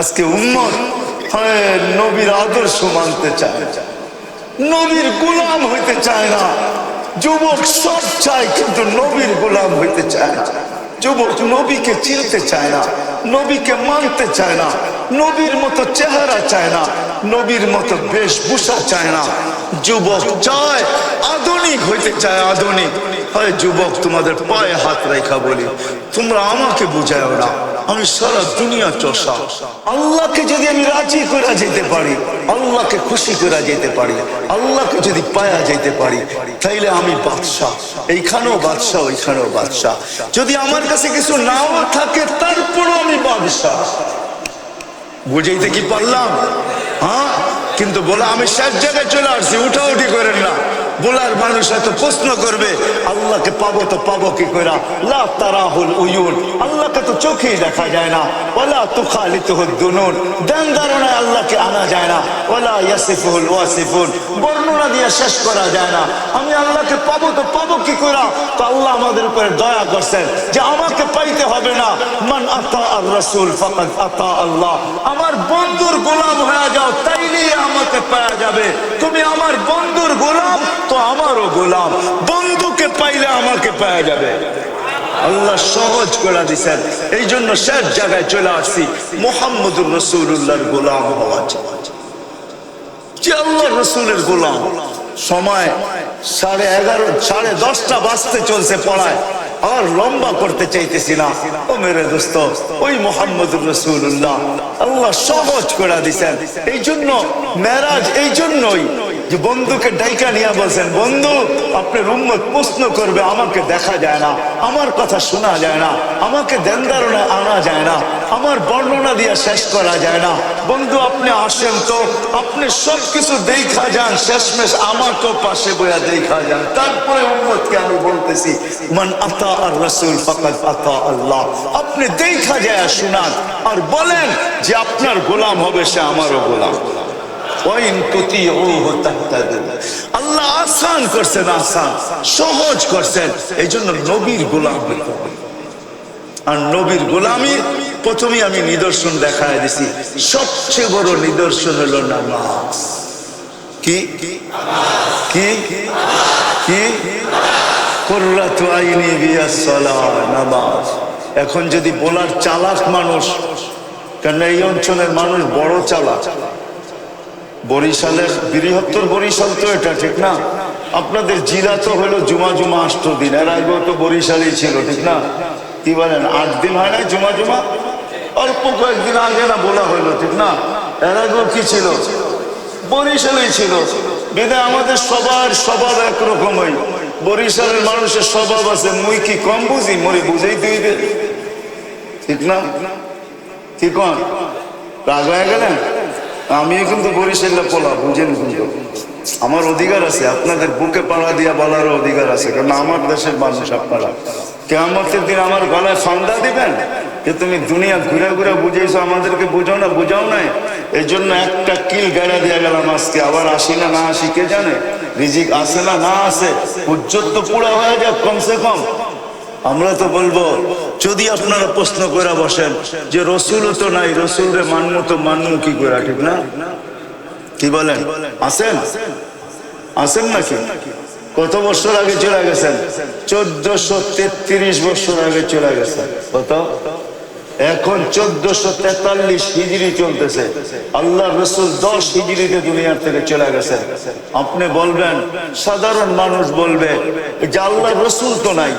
আজকে উম্মত নবীর আদর্শ মানতে চায়, নবীর গোলাম হইতে চায় না। যুবক সব চায় কিন্তু নবীর গোলাম হইতে চায় না। যুবক নবীকে চিনতে চায় না, নবীকে মানতে চায় না, নবীর মতো চেহারা চায় না, নবীর মতো বেশভূষা চায় না। যুবক চায় আধুনিক হইতে চায়, আধুনিক। হয় যুবক, তোমাদের পায়ে হাত রেখা বলি, তোমরা আমাকে বুঝাও না, আমি সারা দুনিয়া চষা। আল্লাহকে যদি আমি রাজি করে যেতে পারি, আল্লাহকে খুশি করে যেতে পারি, আল্লাহকে যদি পায়া যেতে পারি, তাইলে আমি বাদশাহ। এইখানেও বাদশাহ, ওইখানেও বাদশাহ। যদি আমার কাছে কিছু নাও থাকে, তারপরও আমি বাদশাহ। বুঝাইতে কি পারলাম? হ্যাঁ, কিন্তু বলা আমি শেষ জায়গায় চলে আসছি, উঠাউঠি করেন না। বলার মানুষ হয়তো প্রশ্ন করবে, আল্লাহকে পাবো তো পাবো কি কইরা? লা তারাহুল উয়ুন, আল্লাহকে তো চোখেই দেখা যায় না। ওয়ালা তুখালিতুহুদ দুনুন, ধ্যান ধারণায় আল্লাহকে আনা যায় না। ওয়ালা ইয়াসিফুল ওয়াসিফুন, বর্ণনা দিয়ে শেষ করা যায় না। আমি আল্লাহকে পাবো তো পাবো কি কইরা? তো আল্লাহ আমাদের উপরে দয়া করছেন যে আমাকে পাইতে হবে না। মান আতা আর রাসূল ফাকাদ আতা আল্লাহ, আমার বন্ধুর গোলাম হয়ে যাও, তাইলেই আমাকে পাওয়া যাবে। তুমি আমার বন্ধুর গোলাম তো আমারও গোলাম, বন্ধুকে পাইলে আমাকে পাওয়া যাবে। আল্লাহ সহজ করে দিচ্ছেন, এই জন্য শেষ জায়গায় চলে আসছি। মুহাম্মদুর রাসূলুল্লাহর গোলাম হওয়া চাই, যে আল্লাহ রসুলের গোলাম। সময় 11:30 10:30 বাজতে চলছে পড়ায়, আর লম্বা করতে চাইতেছি না। ও মেরে দোস্ত, ওই মুহাম্মদুর রাসূলুল্লাহ আল্লাহ সহজ করে দিছেন। এই জন্য মেরাজ এই জন্যই যে বন্ধুকে ডাইকা নিয়ে বলছেন, বন্ধু আপনার উম্মত প্রশ্ন করবে, আমাকে দেখা যায় না, আমার কথা শোনা যায় না, আমাকে ধ্যান ধারণায় আনা যায় না, আমার বর্ণনা দিয়ে শেষ করা যায় না। বন্ধু আপনি আসেন তো, আপনি সবকিছু দেখা যান, শেষমেশ আমাকেও পাশে বইয়া দেখা যান। তারপরে উম্মতকে আমি বলতেছি, মান আতা আর রাসূল ফাকাদ আতা আল্লাহ। আপনি দেখা যায় শুনান আর বলেন যে আপনার গোলাম হবে, সে আমারও গোলাম। আল্লাহ আসান করছেন, আসান সহজ করছেন। এই জন্য নবীর গোলাম হইতে হবে। আর নবীর গোলামি প্রথমে আমি নিদর্শন দেখায় দিছি। সবচেয়ে বড় নিদর্শন হলো নামাজ। কি কি কি? কুররাতু আইনি বিয়াস সালাহ, নামাজ। এখন যদি বলার চালাক মানুষ, কারণ এই অঞ্চলের মানুষ বড় চালাক। বরিশালের বৃহত্তর বরিশাল তো এটা, ঠিক না? আপনাদের জিলা তো হলো জুমা জুমা 8 দিন, এর আগেও তো বরিশালই ছিল, ঠিক না? কি বলেন, 8 দিন হয় না জুমা জুমা? অল্প কয়েকদিন আগে না বলা হইলো, ঠিক না? এর আগেও কি ছিল? বরিশালই ছিল। বিধায় আমাদের সবার স্বভাব একরকমই। বরিশালের মানুষের স্বভাব আছে, মুই কি কম বুঝি, মরে বুঝেই দিইবে, ঠিক না? কি কন, রাগ হয়ে গেলেন? আমিও কিন্তু বরিশালে পোলা, বুঝেন, কিন্তু আমার অধিকার আছে, আপনাদের বুকে পাড়া দিয়া বলারও অধিকার আছে, কারণ আমার দেশের মানুষ আপনারা। কিয়ামতের দিন আমার গলায় ফান্দা দিবেন যে তুমি দুনিয়া ঘুরে ঘুরে বুঝেছো, আমাদেরকে বুঝাও না, বুঝাও নাই। এই জন্য একটা কিল গাড়া দিয়ে গেলাম আজকে, আবার আসি না না আসি কে জানে, রিজিক আসে না না আসে, উজ্জ্বল তো পুরা হয়ে যাক কমসে কম। আমরা তো বলবো, যদি আপনারা প্রশ্ন করে বসেন যে রসুলও তো নাই, রসুলরে মানবো তো মানবো কি করে, ঠিক না? কি বলেন, আসেন আসেন নাকি? কত বছর আগে চলে গেছেন? 1433 বছর আগে চলে গেছেন। কত? এখন 1443 হিজরি চলতেছে। আল্লাহ রসুল 10 হিজরিতে দুনিয়ার থেকে চলে গেছেন। আপনি বলবেন, সাধারণ মানুষ বলবে যে আল্লাহ রসুল তো নাই,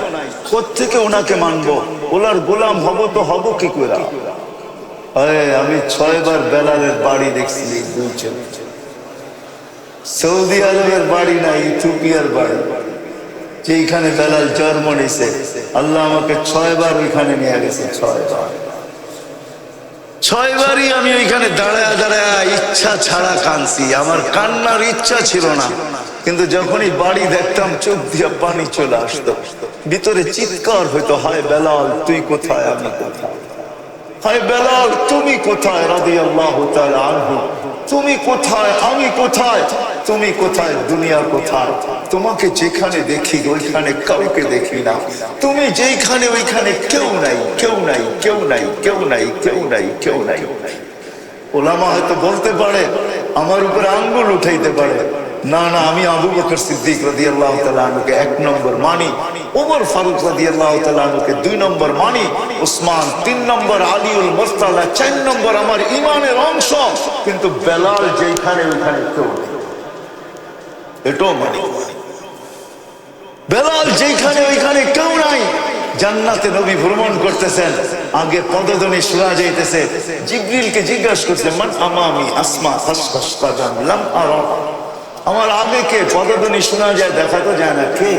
কোত্থেকে ওনাকে মানবো, ওনার গোলাম হব তো হব কি করে? আমি 6 বার বেলালের বাড়ি দেখছি, সৌদি আরবের বাড়ি না, ইথিওপিয়ার বাড়ি, যেখানে বেলাল জন্ম নিছে। আল্লাহ আমাকে 6 বার ওইখানে নিয়ে গেছে, 6 বারই আমি ওইখানে দাঁড়ায় দাঁড়ায় ইচ্ছা ছাড়া কাঁদছি। আমার কান্নার ইচ্ছা ছিল না, কিন্তু যখনই বাড়ি দেখতাম চোখ দিয়ে পানি চলে আসতো, ভিতরে চিৎকার হইতো, হায় বেলাল তুই কোথায়, আমি কোথায়, হায় বেলাল তুমি কোথায়, রাদিয়াল্লাহু তাআলা আনহু, তুমি কোথায়, আমি কোথায়, তুমি কোথায়, দুনিয়া কোথায়? তোমাকে যেখানে দেখি ওইখানে কাউকে দেখি না, তুমি যেখানে ওইখানে কেউ নাই, কেউ নাই, কেউ নাই, কেউ নাই, কেউ নাই, কেউ নাই। ওলামা হয়তো বলতে পারে, আমার উপরে আঙ্গুল উঠাইতে পারে, না না, আমি আবু বকর সিদ্দিক রাদিয়াল্লাহু তাআলা আনহুকে 1 নম্বর মানি, ওমর ফারুক রাদিয়াল্লাহু তাআলা আনহুকে 2 নম্বর মানি, উসমান 3 নম্বর, আলীউল মুরতালা 4 নম্বর আমার ঈমানের অংশ। কিন্তু বেলাল যেখানে ওইখানে কেউ নেই, এটাও মানি। বেলাল যেখানে ওইখানে কেউ নাই। জান্নাতে নবী ভ্রমণ করতেছেন, আগে পদধ্বনি শোনা যাইতেছে। জিবরিলকে জিজ্ঞাসা করছে, মান আমামি আসমা খাসখাস কাদাম লাম আরা, আমার আগে কে? পদধ্বনি শোনা যায়, দেখা তো যায় না, কে?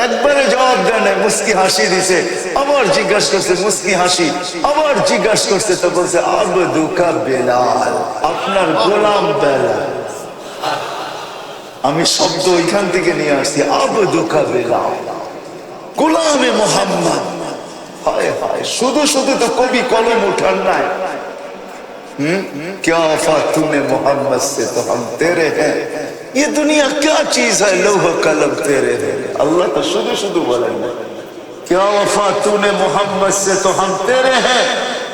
একবারে জবাব দেয় না, মুস্কি হাসি দিছে। আবার জিজ্ঞাসা করছে, মুস্কি হাসি। আবার জিজ্ঞাসা করছে, তো বলছে আবদুকা বেলাল, আপনার গোলাম বেলাল। আমি শব্দ ওইখান থেকে নিয়ে আসছি, আবদুকা বেলাল, গোলামে মোহাম্মদ। হায় হায়, শুধু শুধু তো কবি কলম উঠান নাই। क्या वफा तूने मोहम्मद से तो हम तेरे हैं, ये दुनिया क्या चीज है लौह कलम तेरे हैं। अल्लाह तो शुद्ध शुद्ध बोलें, क्या वफा तूने मोहम्मद से तो हम तेरे हैं,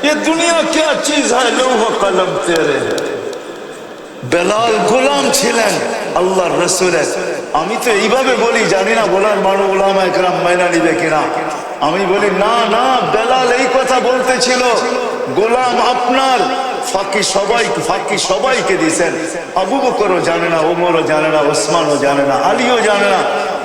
ये दुनिया क्या चीज है लौह कलम तेरे हैं। বেলাল গোলাম ছিলেন আল্লাহর রাসূলের। আমি তো এইভাবে বলি, জানি না বলার মানুষ উলামা একরাম মাইনা নিবে কিনা। আমি বলি না না, বেলাল এই কথা বলতেছিল, গোলাম আপনার। ফাঁকি সবাইকে দিয়েছেন। আবু বকরও জানে না, ওমরও জানে না, ওসমানও জানে না, আলীও জানে না,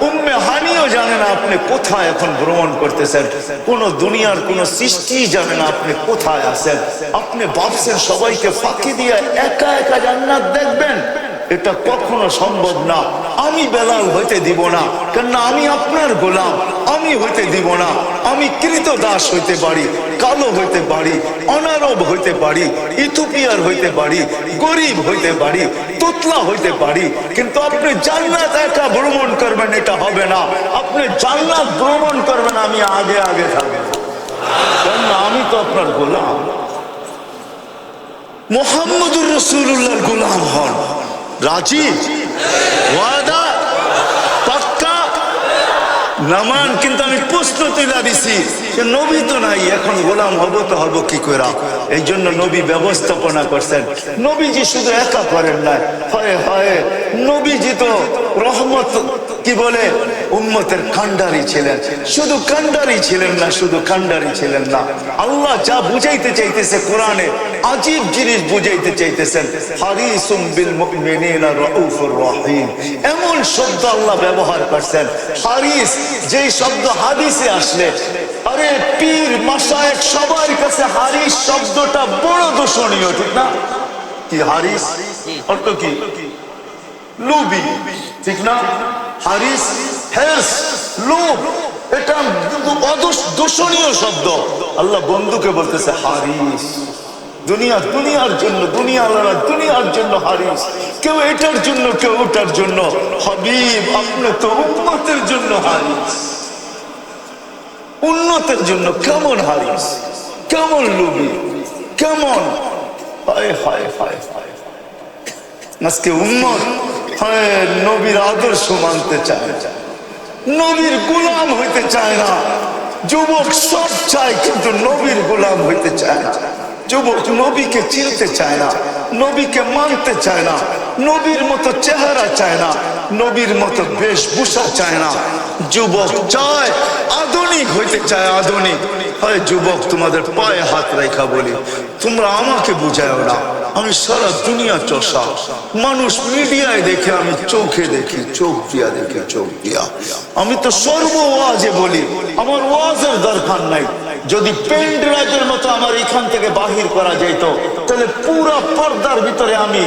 উম্মে হানিও জানে না আপনি কোথায় এখন ভ্রমণ করতেছেন। কোন দুনিয়ার কোন সৃষ্টি জানে না আপনি কোথায় আছেন। আপনি ভাবছেন সবাইকে ফাঁকি দিয়ে একা একা জান্নাত দেখবেন, এটা কখনো সম্ভব না। আমি বেলাল হইতে দিব না, কেননা আমি আপনার গোলাম। আমি হইতে দিব না। আমি কৃতদাস হইতে পারি, কালো হইতে পারি, অনারব হইতে পারি, ইথিওপিয়ার হইতে পারি, গরিব হইতে পারি, তোতলা হইতে পারি, কিন্তু আপনি জান্নাত একা ভ্রমণ করবেন এটা হবে না। আপনি জান্নাত ভ্রমণ করবেন, আমি আগে আগে থাকবো, কেননা আমি তো আপনার গোলাম। মুহাম্মদুর রাসূলুল্লাহর গোলাম হন। রাজি? ওয়াদা? পাক্কা? নামান? কিন্তু আমি প্রশ্ন তুলে দিছি যে নবী তো নাই, এখন গোলাম হব তো হব কি করে? এই জন্য নবী ব্যবস্থাপনা করছেন। নবীজি শুধু একা করেন না, হয় হয় নবীজি তো রহমত, কি বলে, উম্মতের কান্ডারি ছিলেন। শুধু কান্ডারি ছিলেন না, শুধু কান্ডারি ছিলেন না, আল্লাহ যা বুঝাইতে চাইতেছে কোরআনে আজীব জিনিস বুঝাইতে চাইতেছেন। হারিসুম বিল মুমিনিনা রাউফুর রহিম, এমন শব্দ আল্লাহ ব্যবহার করছেন। হারিস, যেই শব্দ হাদিসে আসলে, আরে পীর মাশায়েখ সবার কাছে হারিস শব্দটা বড় দূষণীয়, ঠিক না? কি হারিস অর্থ কি? লোভী, ঠিক না? হারিস হেরস, লোভ, এটা দূষণীয় শব্দ। আল্লাহ বন্ধুকে বলতেছে হারিস। দুনিয়ার জন্য, দুনিয়ার জন্য হারিস। কেউ এটার জন্য, কেউ ওটার জন্য। হাবিব, আপনি তো উম্মতের জন্য হারিস, উন্নতের জন্য। কেমন হারিস, কেমন লোভী, কেমন! হায় হায় হায় হায়, আজকে উম্মত নবীর আদর্শ মানতে চায়, নবীর গোলাম হইতে চায় না। যুবক সব চায়, কিন্তু নবীর গোলাম হইতে চায় না। যুবক নবীকে চিনতে চায় না, নবীকে মানতে চায় না, নবীর মতো চেহারা চায় না, নবীর মতো বেশভূষা চায় না। যুবক চায় আধুনিক হইতে চায়, আধুনিক। হয় যুবক, তোমাদের পায়ে হাত রেখা বলি, তোমরা আমাকে বুঝাও না। আমি সারা দুনিয়া চষা, মানুষ মিডিয়ায় দেখে, আমি চোখে দেখি, চোখ দিয়া দেখি, চোখ দিয়া। আমি তো সর্ব ওয়াজে বলি, আমার ওয়াজের দরকার নাই। যদি পেন ড্রাইভের মতো আমার এখান থেকে বাহির করা যেত, তাহলে পুরা পর্দার ভিতরে আমি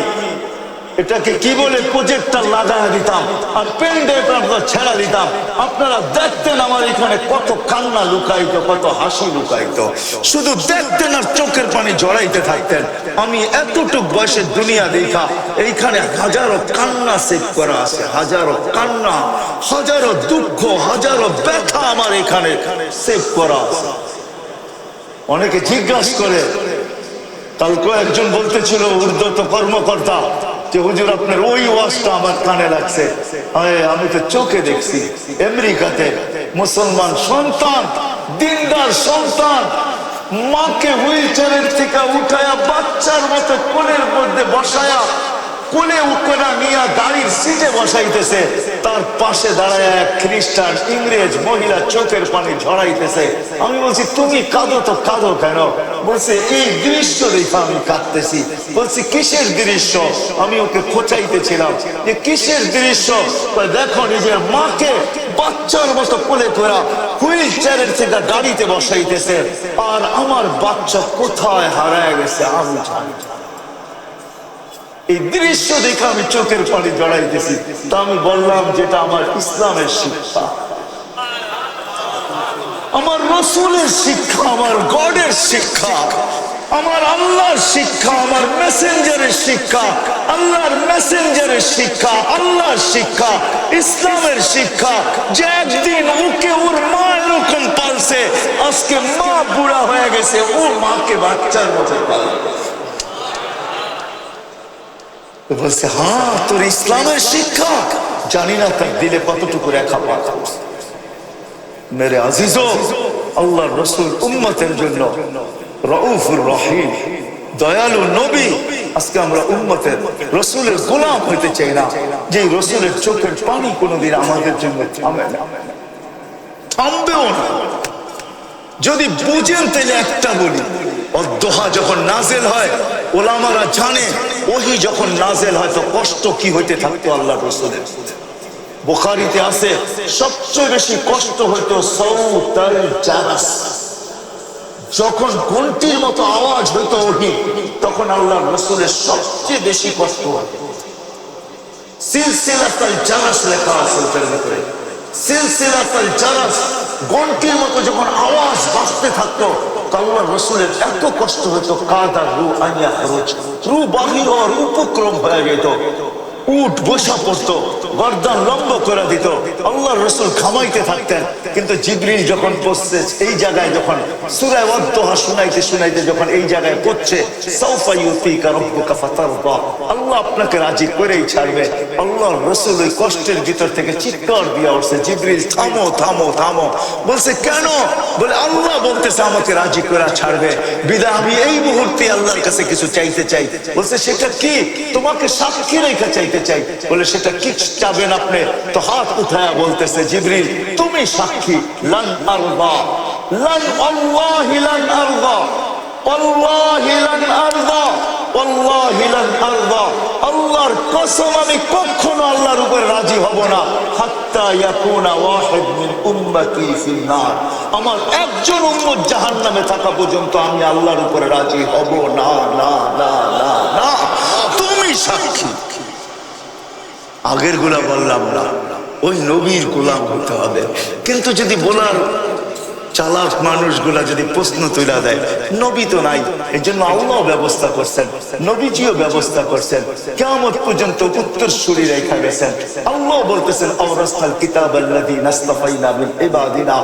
এটাকে কি বলে, প্রজেক্টর লাগায় দিতাম, আর পেন ড্রাইভটা ছেড়া দিতাম। আপনারা দেখতেন আমার এখানে কত কান্না লুকাইতো, কত হাসি লুকাইতো। শুধু দেখতেন আর চোখের পানি জড়াইতে থাকতেন। আমি এতটুক বয়সের দুনিয়া দেখা, এইখানে হাজারো কান্না সেভ করা আছে, হাজারো কান্না, হাজারো দুঃখ, হাজারো ব্যথা আমার এখানে সেভ করা আছে। অনেকে জিজ্ঞাসা করে, কালকে একজন বলতেছিল উর্দু কর্মকর্তা, যে হুজুর আপনার ওই ওয়াজটা আমার কানে লাগছে। আমি তো চোখে দেখছি, আমেরিকাতে মুসলমান সন্তান, দিনদার সন্তান, মাকে হুইল চেয়ারের থেকে উঠায়া বাচ্চার মতো কোলে উকরা নিয়া গাড়ির সিটে বসাইতেছে, তার পাশে দাঁড়ায় এক খ্রিস্টান ইংরেজ মহিলা চোখের পানি ঝরাইতেছে। আমি বলছি তুমি কাঁদো তো কাঁদো কেন? বলছে এই দৃশ্য দেখে আমি কাঁদতেছি। বলছি কিসের দৃশ্য? আমি ওকে খোঁচাইতেছিলাম যে কিসের দৃশ্য? দেখো নিজের মাকে বাচ্চার মতো কোলে করা হুইল চেয়ারের থেকে গাড়িতে বসাইতেছে, আর আমার বাচ্চা কোথায় হারায় গেছে আমি জানি। এই দৃশ্য দেখে আমি চোখের পানি জড়াইতেছি। তা আমি বললাম যেটা আমার ইসলামের শিক্ষা, আমার রসুলের শিক্ষা, আমার গডের শিক্ষা, আমার আল্লাহর শিক্ষা, আমার মেসেঞ্জারের শিক্ষা, আল্লাহর মেসেঞ্জারের শিক্ষা, আল্লাহর শিক্ষা, ইসলামের শিক্ষা, যে একদিন ওকে ওর মা এরকম পালছে, আজকে মা বুড়া হয়ে গেছে, ও মাকে বাচ্চার মতো পালছে। বলছে হ্যাঁ তোর ইসলামের শিক্ষা, জানি না তার দিলে কতটুকু রেখা পাতা। মেরে আজিজো, আল্লাহর রসুল উম্মতের জন্য রউফুর রহিম, দয়ালু নবী। আজকে আমরা উম্মতের রসুলের গোলাম হইতে চাই না, যে রসুলের চোখের পানি কোনোদিন আমাদের জন্য থামে না, থামবেও না। যদি বুঝেন তাহলে একটা বলি, অদ্দোহা যখন নাজেল হয় ওলামারা জানে ওহি যখন নাজেল হয় তো কষ্ট কি হইতে থাকতো আল্লাহ রসুলের। বুখারীতে আছে সবচেয়ে বেশি কষ্ট হইতো সাউতাল জারাস, যখন ঘন্টির মতো আওয়াজ হইতো ওহি, তখন আল্লাহ রসুলের সবচেয়ে বেশি কষ্ট হতো। সিলসিলাতুল জারাস লেখা আছে ওটার ভিতরে, সিলসিলাতুল জারাস, ঘন্টির মতো যখন আওয়াজ বাজতে থাকতো আল্লাহ রসুলের এত কষ্ট হতো, কাদা রু আইয়া খরচ, রু বাহির হওয়ার উপক্রম হয়ে যেত, উঠ বসা পড়তো, গর্দান লম্ব করে দিত, আল্লাহ রসুল খামাইতে থাকতেন। কিন্তু জিবরিল যখন পড়ছে এই জায়গায়, যখন সূরা ওয়াদ্দোহা শুনাইতে শুনাইতে যখন এই জায়গায় পড়ছে, সাউফা ইউতিকা রাব্বুকা ফাতারদা, আল্লাহ আপনাকে রাজি করেই ছাড়বে, আল্লাহ রসুল ওই কষ্টের ভিতর থেকে চিৎকার দিয়ে উঠছে, জিবরিল থামো থামো থামো। বলছে কেন? বলে আল্লাহ বলতেছে আমাকে রাজি করে ছাড়বে, বিদা আমি এই মুহূর্তে আল্লাহর কাছে কিছু চাইতে চাই। বলছে সেটা কি? তোমাকে সাক্ষী রেখা চাইতে চাই। বলে সেটা কি চাবেন আপনি? তো হাত উঠায়া বলতেছে জিবরিল তুমি সাক্ষী, লান আরদা, লান আল্লাহি লান আরদা, আল্লাহি লান আরদা, আল্লাহি লান আরদা, আল্লাহর কসম আমি কখনো আল্লাহর উপর রাজি হব না, হাত্তা ইয়াকুনা ওয়াহিদ মিন উম্মতি ফিন নার, আমার একজন উম্মত জাহান্নামে থাকা পর্যন্ত আমি আল্লাহর উপর রাজি হব না, না না না না, তুমি সাক্ষী। আগের গুলা বললাম না, ওই নবীর গোলাম হতে হবে। কিন্তু যদি বলার চালাক মানুষগুলা যদি প্রশ্ন তুলে দেয় নবী তো নাই, এই জন্য আল্লাহ ব্যবস্থা করছেন, নবীজিও ব্যবস্থা করছেন, কিয়ামত পর্যন্ত উত্তরসূরি রেখা গেছেন। আল্লাহ বলতেছেন আওরাসনাল কিতাবাল্লাযী নাসতাফাইনা মিন ইবাদিনা,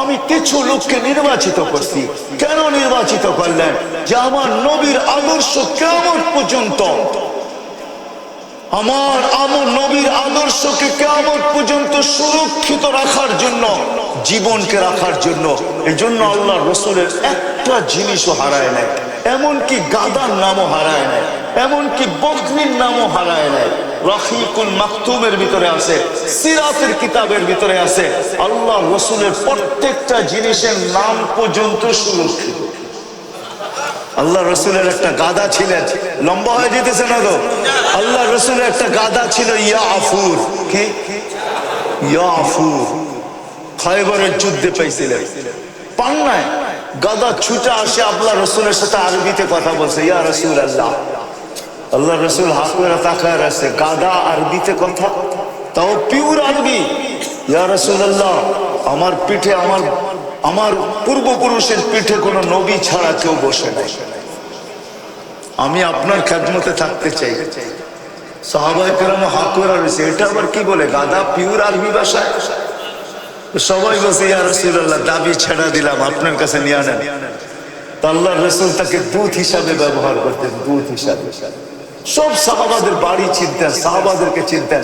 আমি কিছু লোককে নির্বাচিত করছি। কেন নির্বাচিত করলেন? যে আমার নবীর আদর্শ কিয়ামত পর্যন্ত, আমার নবীর আদর্শকে কিয়ামত পর্যন্ত সুরক্ষিত রাখার জন্য, জীবনকে রাখার জন্য। এই জন্য আল্লাহ রসুলের একটা জিনিসও হারায় নাই, এমনকি গাদার নামও হারায় নাই, এমনকি বকরির নামও হারায় নাই। রহিকুল মাকতুমের ভিতরে আছে, সিরাতের কিতাবের ভিতরে আছে, আল্লাহ রসুলের প্রত্যেকটা জিনিসের নাম পর্যন্ত সুরক্ষিত। আল্লাহ রসুলের একটা গাদা ছিলেন, লম্বা হয়ে যেতেছে না তো, আল্লাহ রসুলের একটা গাদা ছিল ইয়াফুর, কি ইয়াফুর, খায়বরের যুদ্ধে পাইছিলেন, পান নাই, গাদা ছুটে আসে আল্লাহ রসুলের সাথে আরবিতে কথা বলছে, ইয়া রাসূলুল্লাহ। আল্লাহ রসুল হাত করে তাকায় আছে, গাদা আরবিতে কথা, তাও পিওর আরবি। ইয়া রাসূলুল্লাহ, আমার পিঠে, আমার পূর্বপুরুষের পিঠে কোনো নবী ছাড়া কেউ বসে নাই, আমি আপনার খেদমতে থাকতে চাই। সাহাবায়ে কেরাম হাত করে রয়েছে, এটা আবার কি বলে গাদা পিওর আরবি ভাষায়? সবাই বলছে ইয়া রাসূলুল্লাহ দাবি ছেড়ে দিলাম, আপনার কাছে নিয়ে নেন। আল্লাহ রাসূল তাকে দূত হিসাবে ব্যবহার করতেন, দূত হিসাবে। সব সাহাবাদের বাড়ি চিনতেন, সাহাবাদেরকে চিনতেন।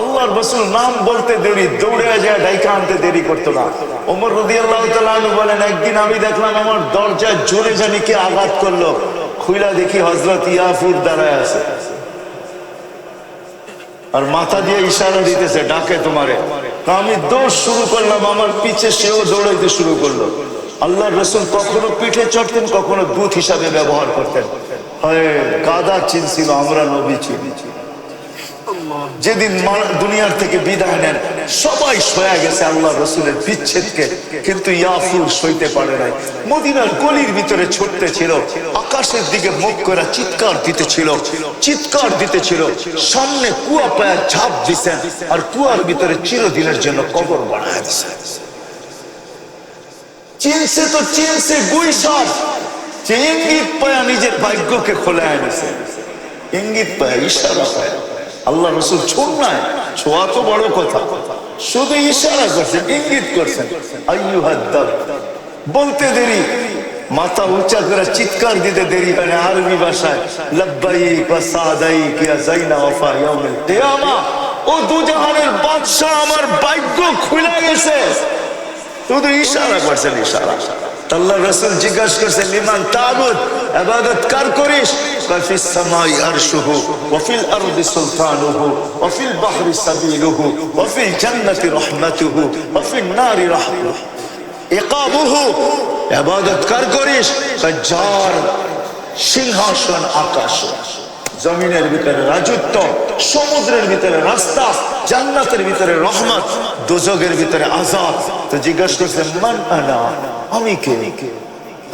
আল্লাহর রাসূল নাম বলতে দেরি, দৌড়ে যায় ডাইকা আনতে দেরি করতো না। ওমর রাদিয়াল্লাহু তাআলা আনহু বলেন, একদিন আমি দেখলাম আমার দরজায় জোরে জানি কে আঘাত করলো, খুইলা দেখি হযরত ইয়াফুর দাঁড়ায় আছে। আর মাথা দিয়ে ইশারা দিতেছে ডাকে তোমারে। তো আমি দৌড় শুরু করলাম, আমার পিছে সেও দৌড়াইতে শুরু করলো। আল্লাহ রসুল কখনো পিঠে চড়তেন, কখনো দুধ হিসাবে ব্যবহার করতেন। হয় গাদা চিনছিল, আমরা নবী চিনি। যেদিন দুনিয়ার থেকে বিদায় নেন সবাই সয়া গেছে আল্লাহ রসুলের বিচ্ছেদকে, কিন্তু ইয়াফুর সইতে পারে নাই। মদিনার গলির ভিতরে ছুটতে ছিল, আকাশের দিকে মুখ করে চিৎকার দিতেছিল। সামনে কুয়া পায়া ঝাঁপ দিছেন, আর কুয়ার ভিতরে চিরদিনের জন্য কবর বানায় দিছেন। চিনছে গুই সব, যে ইঙ্গিত পায়া নিজের ভাগ্যকে খোলা এনেছে। ইঙ্গিত পায়া, ইশারা পায়া। আল্লাহ রসুল ছোট নাই, ছোঁয়া তো বড় কথা, শুধু ইশারা করছেন, ইঙ্গিত করছেন। আইয়ুহাদ্দাব বলতে দেরি, মাথা উঁচা করে চিৎকার দিতে দেরি হয় না। আরবি ভাষায় লাব্বাইক ওয়া সাদাইক ইয়া যাইনা ওয়াফা ইয়াউমিল কিয়ামা। ও দুজাহানের বাদশা, আমার ভাগ্য খুলে গেছে। শুধু ইশারা করছেন, ইশারা। আল্লাহ রাসূল জিজ্ঞাসা করছেন, লিমান তাবুদ, ইবাদত কার করিস? ফিস সামাই আরশুহু ওয়া ফিল আরদি সুলতানুহু ওয়া ফিল বাহরি সাবিলুহু ওয়া ফিল জান্নাতি রাহমাতুহু ওয়া ফিন নারি ইকাবুহু। ইবাদত কার করিস? যার সিংহাসন আকাশ, জমিনের ভিতরে রাজত্ব, সমুদ্রের ভিতরে রাস্তা, জান্নাতের ভিতরে রহমত, দোজখের ভিতরে আযাব। তো জিজ্ঞাসা করছে, মান আনা, আমি কে?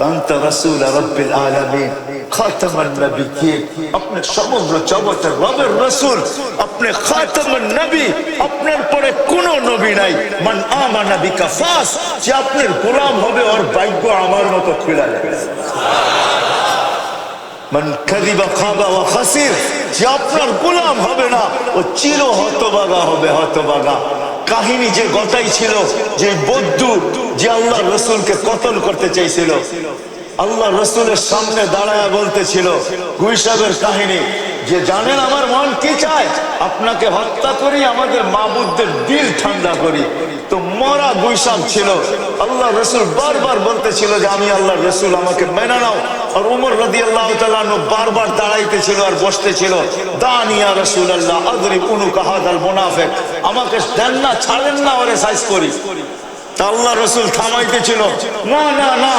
আনতা রাসূল রাব্বিল আলামিন খাতামান নবিয়্যিন, আপনি সমগ্র জগতের রবের রাসূল, আপনি খাতামান নবী, আপনার পরে কোনো নবী নাই। মান আমানা বিকা ফাস, যে আপনার গোলাম হবে ওর ভাগ্য আমার মতো খুলে যাবে। মান কাযিবা খাবা ওয়া খাসির, যে আপনার গোলাম হবে না ও চির হতভাগা হবে, হতভাগা। কাহিনী যে গতাই ছিল, যে বদ্দু যে আল্লাহ রসুলকে কতল করতে চাইছিল, আল্লাহ রসুলের সামনে দাঁড়ায় বলতেছিল গুই সাহেবের কাহিনী, যে জানেন আমার মন কি চায়? আপনাকে হত্যা করি, আমাদের মাবুদদের দিল ঠান্ডা করি। তো মরা গুই সাহেব ছিল, আল্লাহ রসুল বারবার বলতেছিল যে আমি আল্লাহ রসুল, আমাকে মেনে নাও। আর উমর রাদিয়াল্লাহু তাআলা আনহু বারবার দাঁড়াইতেছিল আর বসতেছিল, দানি ইয়া রাসূলুল্লাহ আদরিব উনুকা হাদাল মুনাফিক, আমাকে দেন না, ছাড়েন না, ওরে সাইজ করি। তা আল্লাহ রসুল থামাইতেছিল, না না না।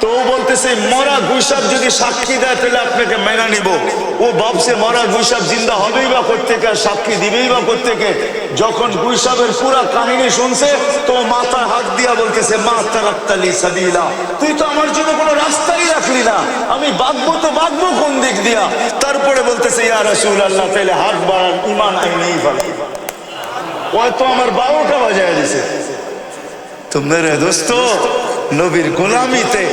তো ও বলতেছে, মরা গুইসাব যদি সাক্ষী দেয় তাহলে আপনাকে মেনে নিব। ও ভাবছে মরা গুইসাব জিন্দা হবেই বা কোত্থেকে, সাক্ষী দিবেই বা কোত্থেকে। যখন গুইসাবের পুরা কাহিনী শুনছে, তো মাথায় হাত দিয়া বলতেছে, মা তারাক্তালি সাবিলা, তুই তো আমার জন্য কোনো রাস্তাই রাখলি না, আমি বাঁচবো তো বাঁচবো কোন দিক দিয়া? তারপরে বলতেছে, ইয়া রাসূলুল্লাহ, তাহলে হাত বাড়ান, ঈমান আইনেই ফেলে। ওই তো আমার 12টা বাজায় দিছে। তো মেরে দোস্ত, নবীর গোলামিতে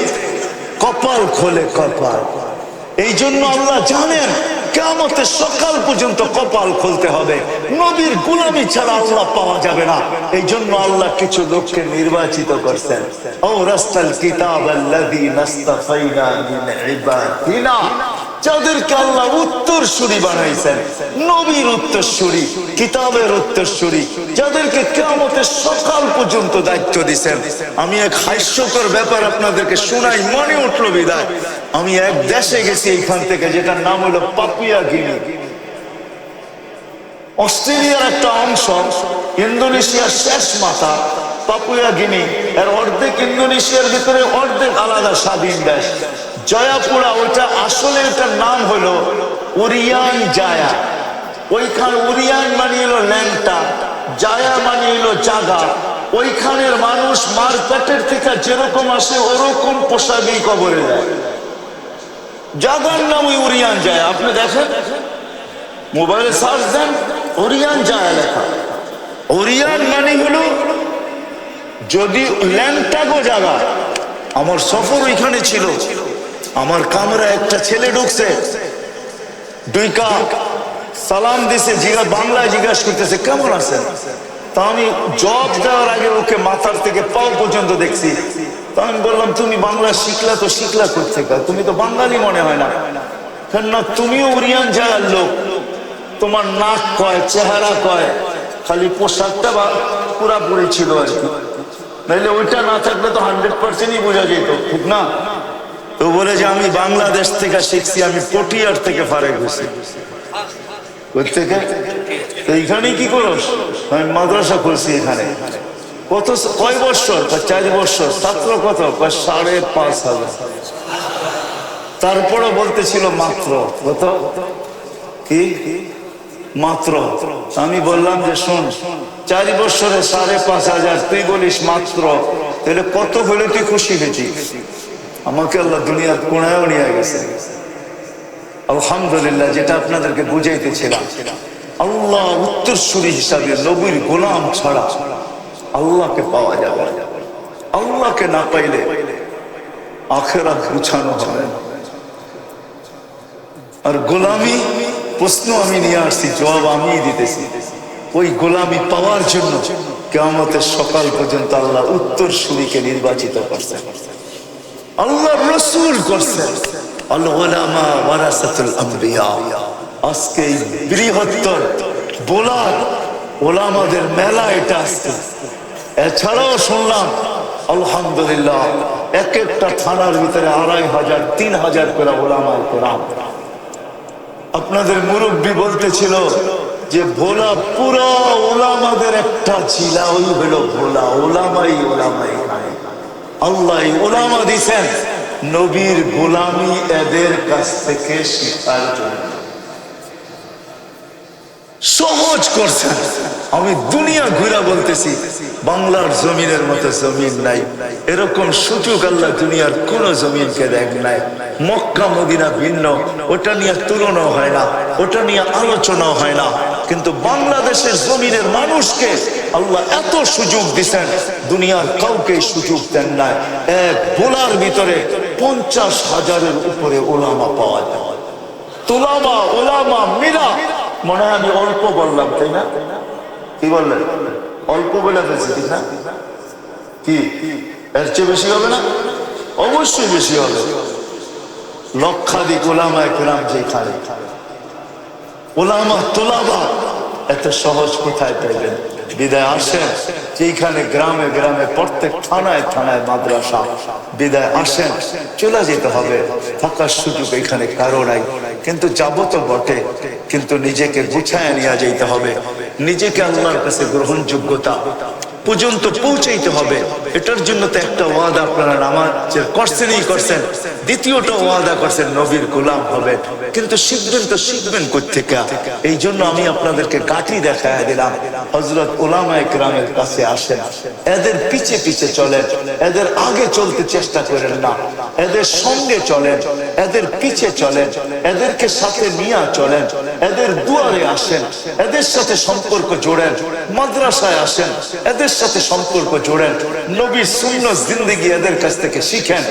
কপাল খোলে কপাল। এই জন্য আল্লাহ জানেন কিয়ামতের সকাল পর্যন্ত কপাল খুলতে হবে, নবীর গোলামি ছাড়া আল্লাহ পাওয়া যাবে না। এই জন্য আল্লাহ কিছু লোককে নির্বাচিত করছেন। ও রাস্তাল কিতাব আল্লাযী নাস্তাফাইনা মিন ইবাদিনা, যাদেরকে আল্লাহ উত্তরসূরি বানাইছেন, নবীর উত্তরসূরি, কিতাবের উত্তরসূরি, যাদেরকে কিয়ামতের সকাল পর্যন্ত দায়িত্ব দিয়েছেন। আমি এক হাস্যকর ব্যাপার আপনাদেরকে শোনাই, মনে উঠল বিদায়। আমি এক দেশে গেছি এইখান থেকে, যেটার নাম হলো পাপুয়া গিনি। অস্ট্রেলিয়ার একটা অংশ, ইন্দোনেশিয়ার শেষ মাথা পাপুয়া গিনি। এর অর্ধেক ইন্দোনেশিয়ার ভিতরে, অর্ধেক আলাদা স্বাধীন দেশ। জয়াপুরা, ওইটা আসলে এটার নাম হলো উরিয়ান জায়া। ওইখান উরিয়ান মানে হলো ল্যাংটা, জায়া মানে হলো জাগা। ওইখানের মানুষ মারপেটের থেকে যেরকম আসে ওরকম পোশাকেই কবরে যায়। জাগার নাম ওই উরিয়ান জায়া। আপনি দেখেন, মোবাইলে সার্চ দেন, উরিয়ান জায়া লেখা। উরিয়ান মানে হলো যদি ল্যাংটা গো জাগা। আমার সফর ওইখানে ছিল, আমার কামরা একটা ছেলে ঢুকছে, দুইকা সালাম দিছে, বাংলায় জিজ্ঞাসা করতেছে কেমন আছেন। তা আমি জবাব দেওয়ার আগে ওকে মাথার থেকে পাও পর্যন্ত দেখছি। তা আমি বললাম, তুমি বাংলা শিখলা তো শিখলা কোত্থেকে, তুমি তো বাঙালি মনে হয় না। না, তুমিও উরিয়ান জায়ার লোক, তোমার নাক কয়, চেহারা কয়, খালি পোশাকটা পুরাপুরি ছিল আর কি, নাইলে ওইটা না থাকলে তো 100%ই বোঝা যেত, ঠিক না? তো বলে যে আমি বাংলাদেশ থেকে শিখছি, আমি পটিয়ার থেকে ফারেক হয়েছি। কোথেকে? তো এইখানে কি করস? আমি মাদ্রাসা করছি এখানে। কত, কয় বৎসর? 4 বৎসর। ছাত্র কত? 5,500। তারপরে বলতেছিল মাত্র কত, কি মাত্র। আমি বললাম যে শোন, 4 বৎসরে 5,500, তুই বলিস মাত্র, তাহলে কত হলে তুই খুশি হয়েছিস? আমাকে আল্লাহ দুনিয়ার কোণায়ও নিয়ে গেছে। আলহামদুলিল্লাহ, যেটা আপনাদেরকে বুঝাইতেছিলাম, আল্লাহ উত্তরসূরি হিসাবে নবীর গোলাম ছাড়া আল্লাহকে পাওয়া যাবে। আল্লাহকে না পাইলে আখিরাত গুছানো হবে না। আর গোলামি প্রশ্ন আমি নিয়ে আসছি, জবাব আমি দিতেছি। ওই গোলামি পাওয়ার জন্য কিয়ামতের সকাল পর্যন্ত আল্লাহ উত্তরসূরিকে নির্বাচিত করছেন, আল্লাহ রসুল করছেন। আল উলামা ওয়ারাসাতুল আম্বিয়া। আজকে এই বৃহত্তর বোলার ওলামাদের মেলা এটা আজকে। এছাড়াও শুনলাম আলহামদুলিল্লাহ এক একটা থানার ভিতরে 2,500 3,000 করে ওলামায়ে কেরাম। আপনাদের মুরব্বী বলতেছিল যে ভোলা পুরা ওলামাদের একটা জিলা, ওই হলো ভোলা। ওলামাই ওলামাই আল্লাহ ওলামা দিছেন নবীর গোলামি এদের কাছ থেকে শিখার জন্য সহজ করছেন। আমি দুনিয়া ঘুরা বলতেছি, বাংলার জমিনের মতো জমিন নাই। এরকম সুযোগ আল্লাহ দুনিয়ার কোন জমিনকে দেখ নাই। মক্কা মদিনা ভিন্ন, ওটা নিয়ে তুলনা হয় না, ওটা নিয়ে আলোচনাও হয় না। কিন্তু বাংলাদেশের জমিনের মানুষকে আল্লাহ এত সুযোগ দিচ্ছেন, দুনিয়ার কাউকে সুযোগ দেন নাই। এক বোলার ভিতরে 50,000-এর উপরে ওলামা পাওয়া যায়। তুলামা ওলামা মিলা, মনে হয় আমি অল্প বললাম, তাই না? কি বললেন? অল্প বলে ফেলছি, ঠিক না? কি এর চেয়ে বেশি হবে না? অবশ্যই বেশি হবে। লক্ষাধিক ওলামায়ে কেরাম যেখানে, ওলামা তোলাবা এত সহজ কোথায় পেলেন? বিদায় আসেন যেখানে গ্রামে গ্রামে প্রত্যেক থানায় থানায় মাদ্রাসা। বিদায় আসেন, চলে যেতে হবে, থাকার সুযোগ এখানে কারো নাই। কিন্তু যাবো তো বটে, কিন্তু নিজেকে গুছায় নিয়ে যেতে হবে। নিজেকে আল্লাহর কাছে গ্রহণযোগ্যতা পর্যন্ত পৌঁছাইতে হবে। এটার জন্য তো একটা ওয়াদা আপনারা নামাজের করছেনই করছেন, দ্বিতীয়টা ওয়াদা করছেন নবীর গোলাম হবে। কিন্তু শিখবেন তো শিখবেন কোত্থেকে? এই জন্য আমি আপনাদেরকে গাঁটি দেখায় দিলাম। হযরত উলামায়ে কেরামের কাছে আসেন, এদের পিছে পিছে চলেন, এদের আগে চলতে চেষ্টা করেন না, এদের সঙ্গে চলেন, এদের পিছে চলেন, এদেরকে সাথে নিয়ে চলেন, এদের দুয়ারে আসেন, এদের সাথে সম্পর্ক জোড়েন, মাদ্রাসায় আসেন, এদের সাথে সম্পর্ক জোড়েন, নবীর সুন্নাত জিন্দেগি এদের কাছ থেকে শিখেন।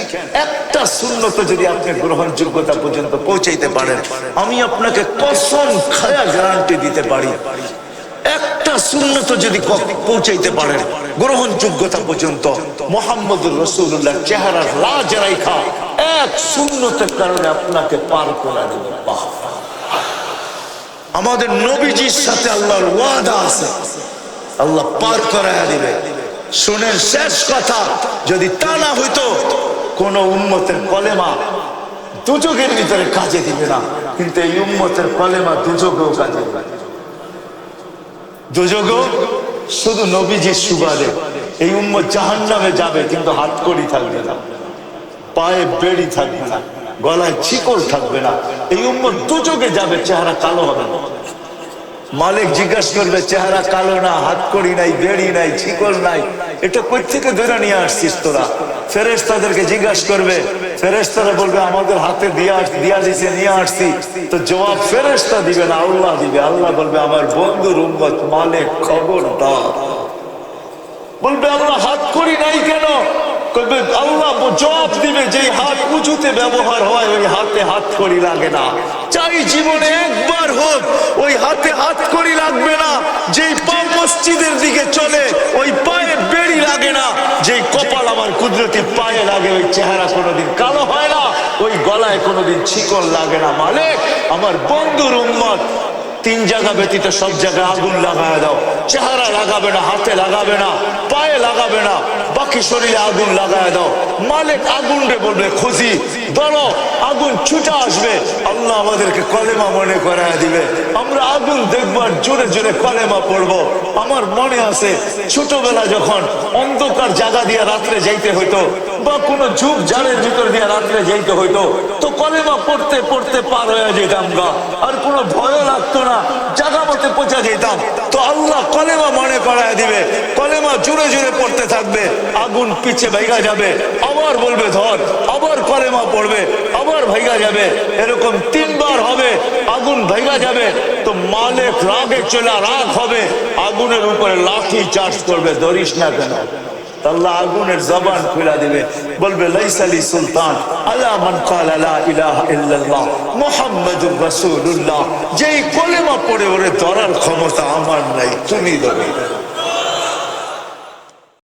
একটা সুন্নত যদি আপনি গ্রহণযোগ্যতা পর্যন্ত পৌঁছাইতে পারেন, আমি আপনাকে কসম খায়া গ্যারান্টি দিতে পারি, একটা সুন্নত যদি পৌঁছাইতে পারেন গ্রহণযোগ্যতা পর্যন্ত, মুহাম্মদুর রাসূলুল্লাহ চেহারার লাজ রাইখা এক সুন্নতের কারণে আপনাকে পার করে দেবেন। আমাদের নবীজির সাথে আল্লাহর ওয়াদা আছে, আল্লাহ পার করায়া দিবে। শুনেন শেষ কথা, যদি তা না হইতো কোন উম্মতের কলেমা দুযোগের ভিতরে কাজে দিবে না, কিন্তু এই উম্মতের কলেমা দুযোগেও কাজে দিবে। দুযোগও শুধু নবীজির সুবাদে। এই উম্মত জাহান্নামে যাবে, কিন্তু হাতকড়ি থাকবে না, পায়ে বেড়ি থাকবে না, গলায় শিকল থাকবে না। এই উম্মত দুযোগে যাবে, চেহারা কালো হবে না। মালিক জিজ্ঞাসা করবে, চেহারা কালো না, হাতকড়ি নাই, বেড়ি নাই, শিকল নাই, এটা কই থেকে ধরে নিয়ে আসছিস তোরা? ফেরেশতাদেরকে জিজ্ঞাসা করবে, ফেরেশতারা বলবে আমাদের হাতে দিয়া দিছে, নিয়ে আসছি। তো জবাব ফেরেশতা দিবে না, আল্লাহ দিবে। আল্লাহ বলবে আমার বন্ধুর উম্মত, মালিক খবরদার। বলবে আমরা হাতকড়ি নাই কেন? আল্লাহ জবাব দিবে, যে হাত উঁচুতে ব্যবহার হয় ওই হাতে হাতকড়ি লাগে না। চাই জীবনে একবার হোক ওই হাতে হাতকড়ি লাগবে না। যেই পা মসজিদের দিকে চলে ওই পায়ে বেড়ি লাগে না। যেই কপাল আমার কুদরতি পায়ে লাগে ওই চেহারা কোনোদিন কালো হয় না, ওই গলায় কোনোদিন শিকল লাগে না। মালিক আমার বন্ধুর উম্মত তিন জায়গা ব্যতীত সব জায়গায় আগুন লাগায় দাও। চেহারা লাগাবে না, হাতে লাগাবে না, পায়ে লাগাবে না, বাকি শরীরে আগুন লাগায় দাও। মালিক আগুন রে বলবে খুঁজি ধরো, আগুন ছুটে আসবে। আল্লাহ আমাদেরকে কলেমা মনে করায় দিবে। আমরা আগুন দেখবার জোরে জোরে কলেমা পড়বো। আমার মনে আছে ছোটবেলা যখন অন্ধকার জায়গা দিয়ে রাত্রে যাইতে হইতো, বা কোনো ঝুপ ঝাড়ের ভিতর দিয়ে রাত্রে যাইতে হইতো, তো কলেমা পড়তে পড়তে পার হয়ে যেতাম গা, আর কোনো ভয় লাগতো না, জায়গা মতে পৌঁছা যেতাম। তো আল্লাহ কলেমা মনে করায় দিবে, কলেমা জোরে জোরে পড়তে থাকবে, আগুন পিছে ভাইগা যাবে, আবার বলবে ধর, আবার কলেমা পড়বে, আবার ভাইগা যাবে। এরকম 3 বার হবে, আগুন ভাইগা যাবে। তো মালিক রাগে চলে রাগ হবে, আগুনের উপরে লাঠি চার্জ করবে, ধরিস না কেন। আল্লাহ আগুনের জবান খুলে দিবে, বলবে লাইসালি সুলতান আলা মান ক্বালা লা ইলাহা ইল্লাল্লাহ মুহাম্মাদুর রাসূলুল্লাহ। যেই কলেমা পড়ে ওরে ধরার ক্ষমতা আমার নাই, তুমি ধরো।